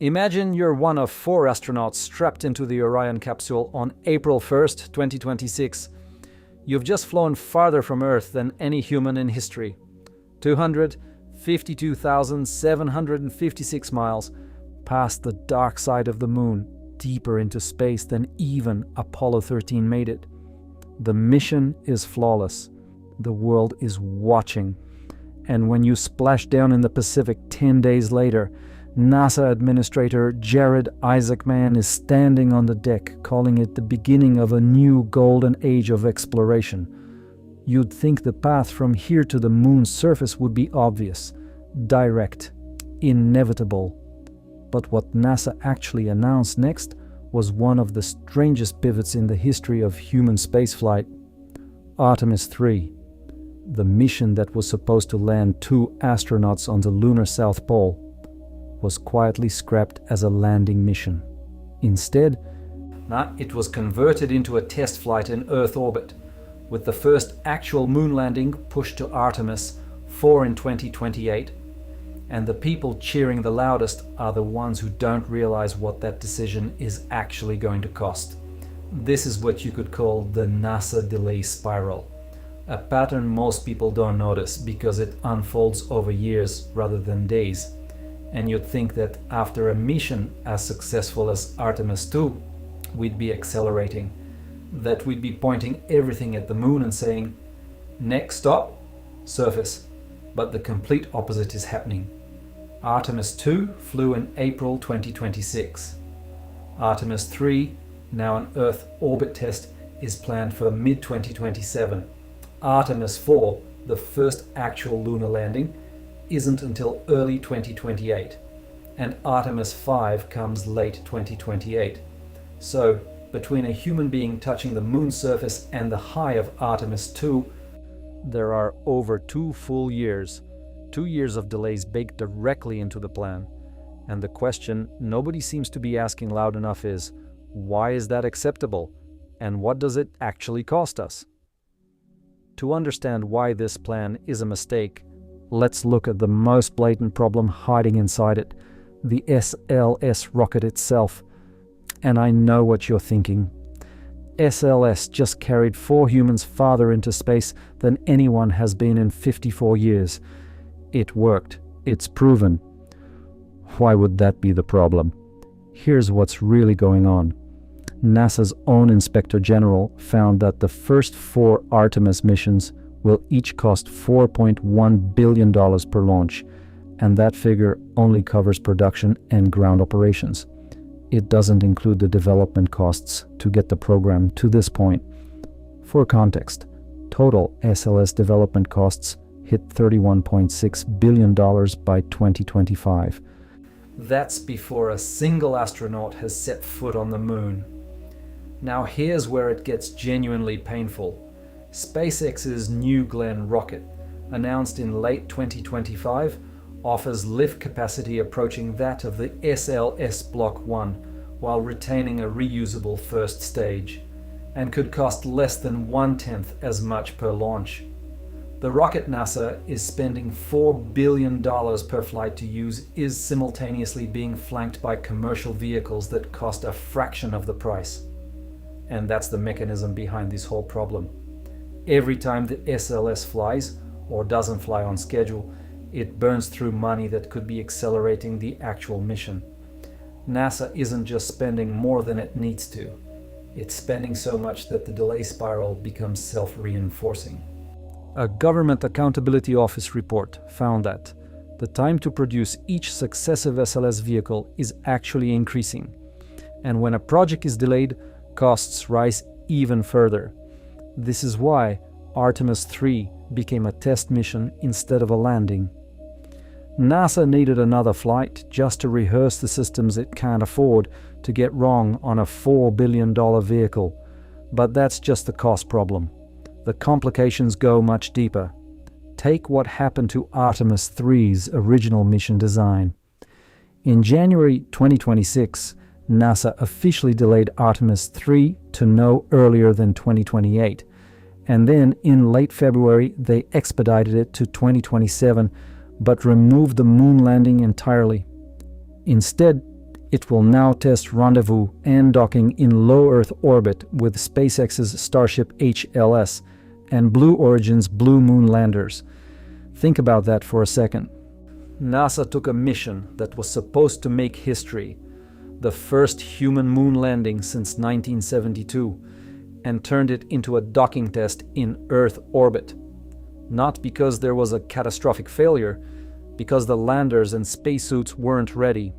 Imagine you're one of 4 astronauts strapped into the Orion capsule on April 1st, 2026. You've just flown farther from Earth than any human in history. 252,756 miles past the dark side of the Moon, deeper into space than even Apollo 13 made it. The mission is flawless. The world is watching. And when you splash down in the Pacific 10 days later, NASA Administrator Jared Isaacman is standing on the deck, calling it the beginning of a new golden age of exploration. You'd think the path from here to the Moon's surface would be obvious, direct, inevitable. But what NASA actually announced next was one of the strangest pivots in the history of human spaceflight. Artemis III, the mission that was supposed to land 2 astronauts on the lunar South Pole, was quietly scrapped as a landing mission. Instead, it was converted into a test flight in Earth orbit, with the first actual moon landing pushed to Artemis IV in 2028. And the people cheering the loudest are the ones who don't realize what that decision is actually going to cost. This is what you could call the NASA delay spiral. A pattern most people don't notice because it unfolds over years rather than days. And you'd think that after a mission as successful as Artemis II, we'd be accelerating, that we'd be pointing everything at the Moon and saying, next stop, surface. But the complete opposite is happening. Artemis II flew in April 2026. Artemis III, now an Earth orbit test, is planned for mid-2027. Artemis IV, the first actual lunar landing, isn't until early 2028, and Artemis V comes late 2028. So, between a human being touching the Moon's surface and the high of Artemis II, there are over 2 full years. 2 years of delays baked directly into the plan. And the question nobody seems to be asking loud enough is, why is that acceptable? And what does it actually cost us? To understand why this plan is a mistake, let's look at the most blatant problem hiding inside it, the SLS rocket itself. And I know what you're thinking. SLS just carried 4 humans farther into space than anyone has been in 54 years. It worked. It's proven. Why would that be the problem? Here's what's really going on. NASA's own Inspector General found that the first 4 Artemis missions will each cost $4.1 billion per launch, and that figure only covers production and ground operations. It doesn't include the development costs to get the program to this point. For context, total SLS development costs hit $31.6 billion by 2025. That's before a single astronaut has set foot on the Moon. Now here's where it gets genuinely painful. SpaceX's New Glenn rocket, announced in late 2025, offers lift capacity approaching that of the SLS Block 1 while retaining a reusable first stage, and could cost less than 1/10 as much per launch. The rocket NASA is spending $4 billion per flight to use is simultaneously being flanked by commercial vehicles that cost a fraction of the price. And that's the mechanism behind this whole problem. Every time the SLS flies, or doesn't fly on schedule, it burns through money that could be accelerating the actual mission. NASA isn't just spending more than it needs to. It's spending so much that the delay spiral becomes self-reinforcing. A Government Accountability Office report found that the time to produce each successive SLS vehicle is actually increasing. And when a project is delayed, costs rise even further. This is why Artemis III became a test mission instead of a landing. NASA needed another flight just to rehearse the systems it can't afford to get wrong on a $4 billion vehicle. But that's just the cost problem. The complications go much deeper. Take what happened to Artemis III's original mission design. In January 2026, NASA officially delayed Artemis III to no earlier than 2028, and then in late February they expedited it to 2027, but removed the moon landing entirely. Instead, It will now test rendezvous and docking in low Earth orbit with SpaceX's Starship HLS and Blue Origin's Blue Moon landers. Think about that for a second. NASA took a mission that was supposed to make history, the first human moon landing since 1972, and turned it into a docking test in Earth orbit. Not because there was a catastrophic failure, because the landers and spacesuits weren't ready.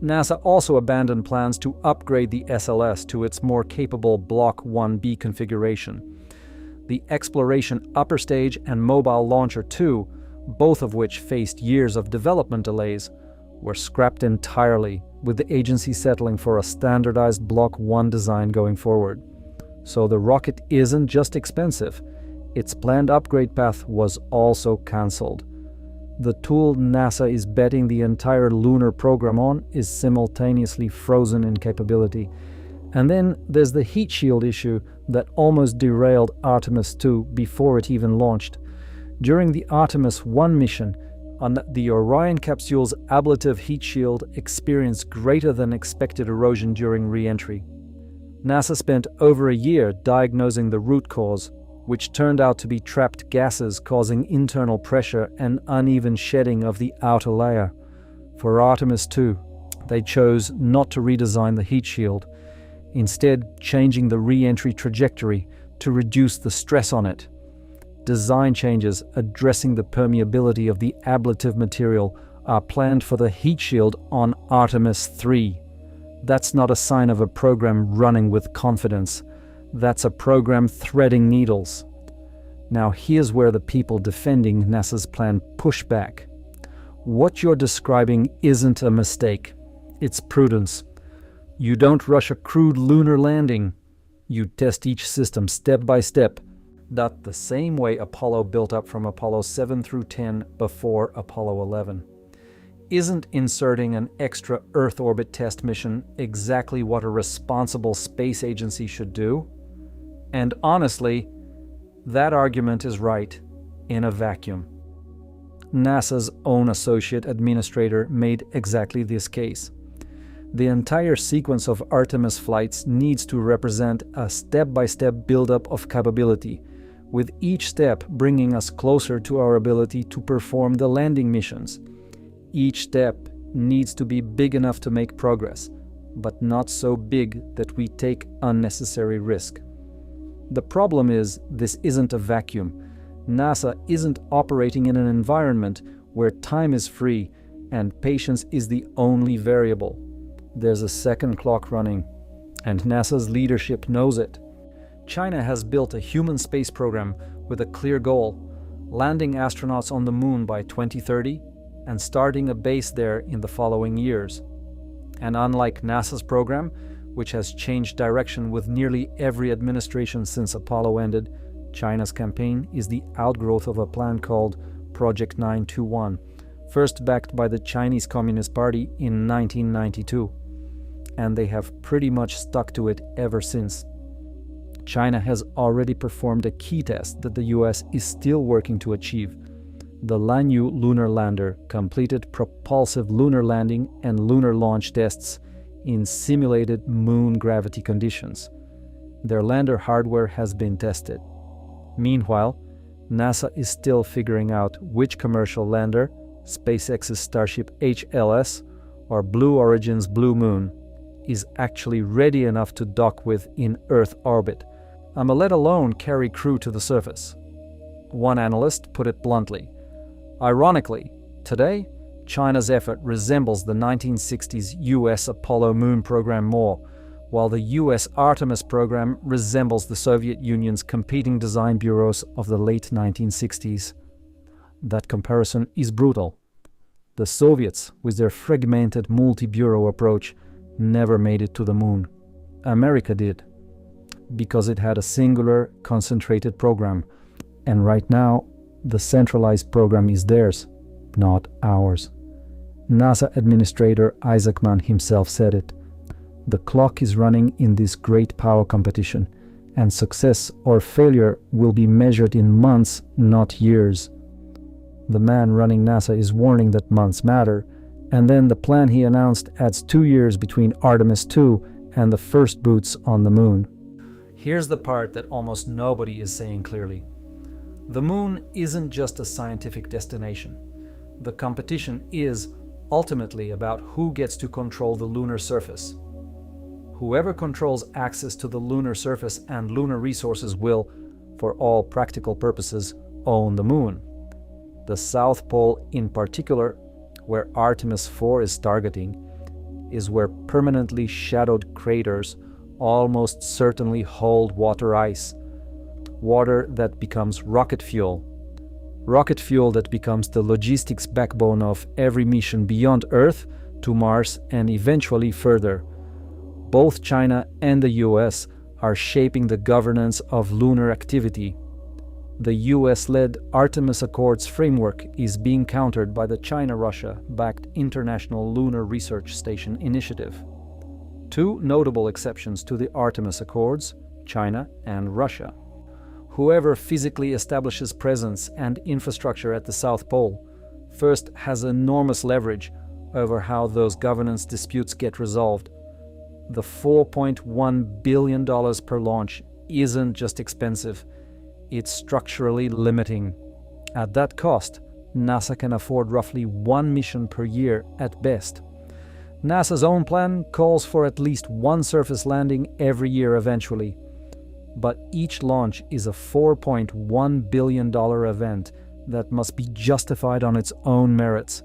NASA also abandoned plans to upgrade the SLS to its more capable Block 1B configuration. The Exploration Upper Stage and Mobile Launcher 2, both of which faced years of development delays, were scrapped entirely, with the agency settling for a standardized Block 1 design going forward. So the rocket isn't just expensive, its planned upgrade path was also cancelled. The tool NASA is betting the entire lunar program on is simultaneously frozen in capability. And then there's the heat shield issue that almost derailed Artemis II before it even launched. During the Artemis I mission, the Orion capsule's ablative heat shield experienced greater than expected erosion during re-entry. NASA spent over a year diagnosing the root cause, which turned out to be trapped gases causing internal pressure and uneven shedding of the outer layer. For Artemis II, they chose not to redesign the heat shield, instead changing the re-entry trajectory to reduce the stress on it. Design changes addressing the permeability of the ablative material are planned for the heat shield on Artemis III. That's not a sign of a program running with confidence. That's a program threading needles. Now here's where the people defending NASA's plan push back. What you're describing isn't a mistake. It's prudence. You don't rush a crude lunar landing. You test each system step by step. That's the same way Apollo built up from Apollo 7 through 10 before Apollo 11. Isn't inserting an extra Earth orbit test mission exactly what a responsible space agency should do? And honestly, that argument is right in a vacuum. NASA's own associate administrator made exactly this case. The entire sequence of Artemis flights needs to represent a step-by-step buildup of capability, with each step bringing us closer to our ability to perform the landing missions. Each step needs to be big enough to make progress, but not so big that we take unnecessary risk. The problem is, this isn't a vacuum. NASA isn't operating in an environment where time is free and patience is the only variable. There's a second clock running, and NASA's leadership knows it. China has built a human space program with a clear goal: landing astronauts on the moon by 2030 and starting a base there in the following years. And unlike NASA's program, which has changed direction with nearly every administration since Apollo ended, China's campaign is the outgrowth of a plan called Project 921, first backed by the Chinese Communist Party in 1992. And they have pretty much stuck to it ever since. China has already performed a key test that the US is still working to achieve. The Lanyu lunar lander completed propulsive lunar landing and lunar launch tests in simulated moon gravity conditions. Their lander hardware has been tested. Meanwhile, NASA is still figuring out which commercial lander, SpaceX's Starship HLS or Blue Origin's Blue Moon, is actually ready enough to dock with in Earth orbit, let alone carry crew to the surface. One analyst put it bluntly. Ironically, today, China's effort resembles the 1960s US Apollo moon program more, while the US Artemis program resembles the Soviet Union's competing design bureaus of the late 1960s. That comparison is brutal. The Soviets, with their fragmented multi-bureau approach, never made it to the moon. America did, because it had a singular, concentrated program, and right now, the centralized program is theirs, not ours. NASA Administrator Isaac Mann himself said it. The clock is running in this great power competition, and success or failure will be measured in months, not years. The man running NASA is warning that months matter, And then the plan he announced adds 2 years between Artemis II and the first boots on the moon. Here's the part that almost nobody is saying clearly. The moon isn't just a scientific destination. The competition is ultimately about who gets to control the lunar surface. Whoever controls access to the lunar surface and lunar resources will, for all practical purposes, own the moon. The South Pole in particular, where Artemis IV is targeting, is where permanently shadowed craters almost certainly hold water ice. Water that becomes rocket fuel. Rocket fuel that becomes the logistics backbone of every mission beyond Earth to Mars and eventually further. Both China and the US are shaping the governance of lunar activity. The US-led Artemis Accords framework is being countered by the China-Russia-backed International Lunar Research Station initiative. 2 notable exceptions to the Artemis Accords, China and Russia. Whoever physically establishes presence and infrastructure at the South Pole first has enormous leverage over how those governance disputes get resolved. The $4.1 billion per launch isn't just expensive, it's structurally limiting. At that cost, NASA can afford roughly 1 mission per year at best. NASA's own plan calls for at least 1 surface landing every year eventually. But each launch is a $4.1 billion event that must be justified on its own merits,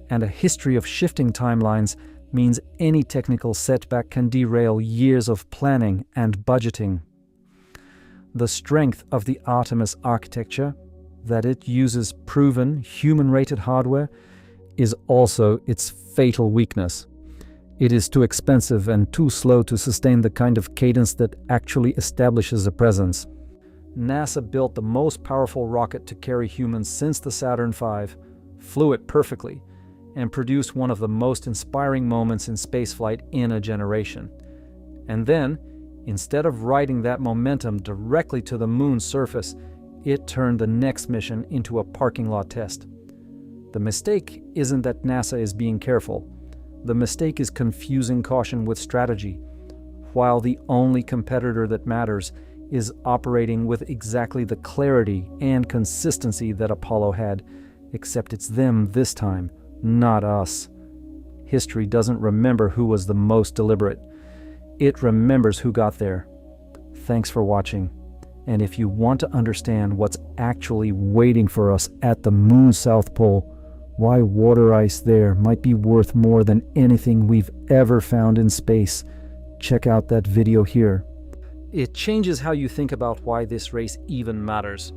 and a history of shifting timelines means any technical setback can derail years of planning and budgeting. The strength of the Artemis architecture, that it uses proven, human-rated hardware, is also its fatal weakness. It is too expensive and too slow to sustain the kind of cadence that actually establishes a presence. NASA built the most powerful rocket to carry humans since the Saturn V, flew it perfectly, and produced one of the most inspiring moments in spaceflight in a generation. And then, instead of riding that momentum directly to the moon's surface, it turned the next mission into a parking lot test. The mistake isn't that NASA is being careful. The mistake is confusing caution with strategy, while the only competitor that matters is operating with exactly the clarity and consistency that Apollo had, except it's them this time, not us. History doesn't remember who was the most deliberate. It remembers who got there. Thanks for watching. And if you want to understand what's actually waiting for us at the moon's South Pole, why water ice there might be worth more than anything we've ever found in space, check out that video here. It changes how you think about why this race even matters.